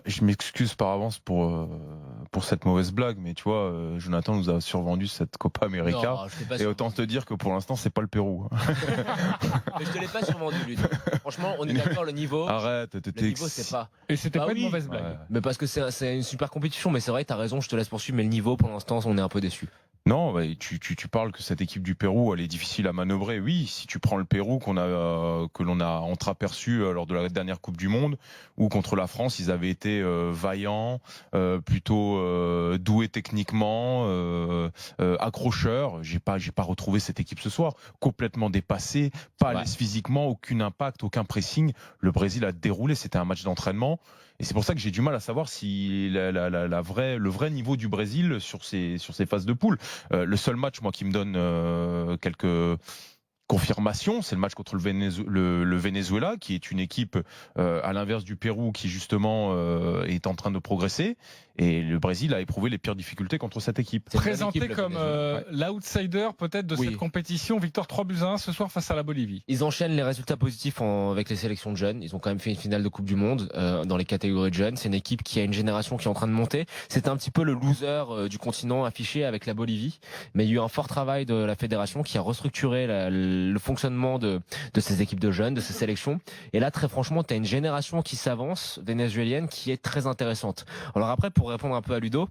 Je m'excuse par avance pour cette mauvaise blague, mais tu vois, Jonathan nous a survendu cette Copa América. Non, je t'ai pas Et autant te dire que pour l'instant, c'est pas le Pérou. Mais je te l'ai pas survendu, Ludo. Franchement, on est d'accord, le niveau. Arrête, Le niveau, c'est pas. Et c'était Bah pas oui. une mauvaise blague. Ouais. Mais parce que c'est une super compétition. Mais c'est vrai, t'as raison, je te laisse poursuivre. Mais le niveau, pour l'instant, on est un peu déçu. Non, tu parles que cette équipe du Pérou, elle est difficile à manœuvrer. Oui, si tu prends le Pérou que l'on a entreaperçu lors de la dernière Coupe du Monde, ou contre la France, ils avaient été vaillants, plutôt doués techniquement, accrocheurs. J'ai pas retrouvé cette équipe ce soir, complètement dépassée, pas à l'aise physiquement, aucun impact, aucun pressing. Le Brésil a déroulé, c'était un match d'entraînement. Et c'est pour ça que j'ai du mal à savoir si le vrai niveau du Brésil sur ces phases de poule. Le seul match, moi, qui me donne quelques confirmations, c'est le match contre le Venezuela, qui est une équipe à l'inverse du Pérou, qui justement est en train de progresser. Et le Brésil a éprouvé les pires difficultés contre cette équipe. Présenté comme l'outsider peut-être de cette compétition, victoire 3-1 ce soir face à la Bolivie. Ils enchaînent les résultats positifs avec les sélections de jeunes. Ils ont quand même fait une finale de Coupe du Monde dans les catégories de jeunes. C'est une équipe qui a une génération qui est en train de monter. C'est un petit peu le loser du continent affiché avec la Bolivie. Mais il y a eu un fort travail de la fédération qui a restructuré le fonctionnement de ces équipes de jeunes, de ces sélections. Et là, très franchement, tu as une génération qui s'avance, vénézuélienne, qui est très intéressante. Alors après, pour répondre un peu à Ludo,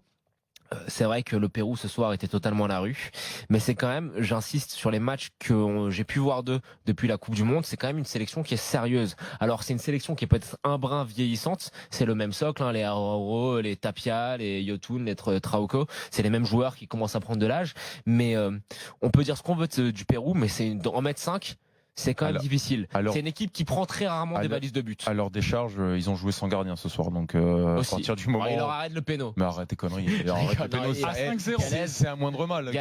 c'est vrai que le Pérou ce soir était totalement à la rue, mais c'est quand même, j'insiste sur les matchs que j'ai pu voir d'eux depuis la Coupe du Monde, c'est quand même une sélection qui est sérieuse. Alors c'est une sélection qui est peut-être un brin vieillissante, c'est le même socle, hein, les Araujo, les Tapia, les Yotun, les Trauco, c'est les mêmes joueurs qui commencent à prendre de l'âge, mais on peut dire ce qu'on veut du Pérou, mais c'est en mettre 5. C'est quand même difficile. C'est une équipe qui prend très rarement des balises de but. À leur décharge, ils ont joué sans gardien ce soir. Donc, à partir du moment. Alors, il leur arrête le péno. Mais arrête tes conneries. À 5-0. C'est un moindre mal.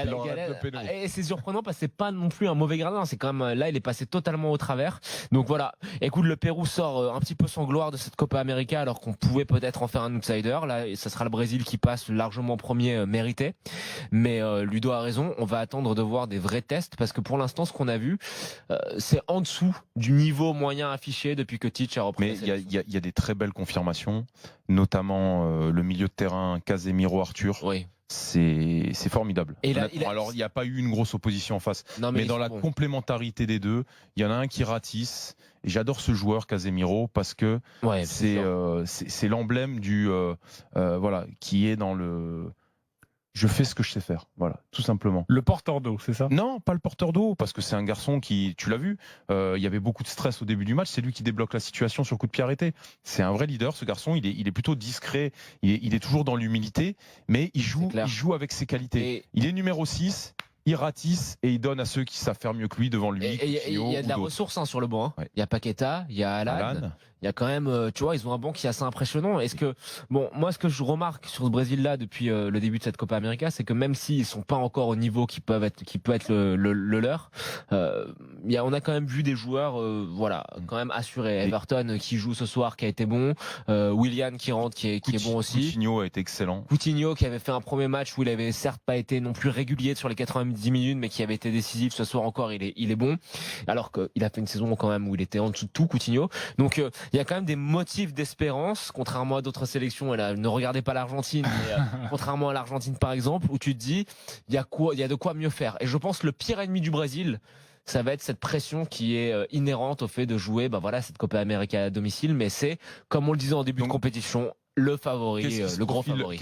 Et c'est surprenant parce que c'est pas non plus un mauvais gardien. C'est quand même, là, il est passé totalement au travers. Donc voilà. Écoute, le Pérou sort un petit peu sans gloire de cette Copa América alors qu'on pouvait peut-être en faire un outsider. Là, ça sera le Brésil qui passe largement premier mérité. Mais Ludo a raison. On va attendre de voir des vrais tests parce que pour l'instant, ce qu'on a vu, c'est en dessous du niveau moyen affiché depuis que Tite a repris. Mais il y a des très belles confirmations, notamment le milieu de terrain Casemiro Arthur. Oui. C'est formidable. Alors, il n'y a pas eu une grosse opposition en face. Non, mais dans la complémentarité des deux, il y en a un qui ratisse. Et j'adore ce joueur, Casemiro, parce que c'est l'emblème du. Voilà, qui est dans le. Je fais ce que je sais faire, voilà, tout simplement. Le porteur d'eau, c'est ça? Non, pas le porteur d'eau, parce que c'est un garçon qui, tu l'as vu, il y avait beaucoup de stress au début du match, c'est lui qui débloque la situation sur coup de pied arrêté. C'est un vrai leader, ce garçon, il est plutôt discret, il est toujours dans l'humilité, mais il joue avec ses qualités. Il est numéro 6, il ratisse et il donne à ceux qui savent faire mieux que lui devant lui. Et il y a de la ressource sur le banc. Il y a Paqueta, il y a Alan. Il y a quand même, tu vois, ils ont un banc qui est assez impressionnant. Est-ce que, bon, moi, ce que je remarque sur ce Brésil-là depuis le début de cette Copa América, c'est que même s'ils sont pas encore au niveau qui peut être le leur, on a quand même vu des joueurs, voilà, quand même assurés. Everton qui joue ce soir, qui a été bon, Willian qui rentre, qui est bon aussi. Coutinho a été excellent. Coutinho qui avait fait un premier match où il avait certes pas été non plus régulier sur les 90 minutes, mais qui avait été décisif ce soir encore. Il est bon, alors qu'il a fait une saison quand même où il était en dessous de tout, Coutinho. Donc il y a quand même des motifs d'espérance, contrairement à d'autres sélections. Et là, ne regardez pas l'Argentine, mais contrairement à l'Argentine par exemple, où tu te dis, il y a de quoi mieux faire. Et je pense que le pire ennemi du Brésil, ça va être cette pression qui est inhérente au fait de jouer, cette Copa América à domicile. Mais c'est, comme on le disait en début de compétition, le favori, le grand favori.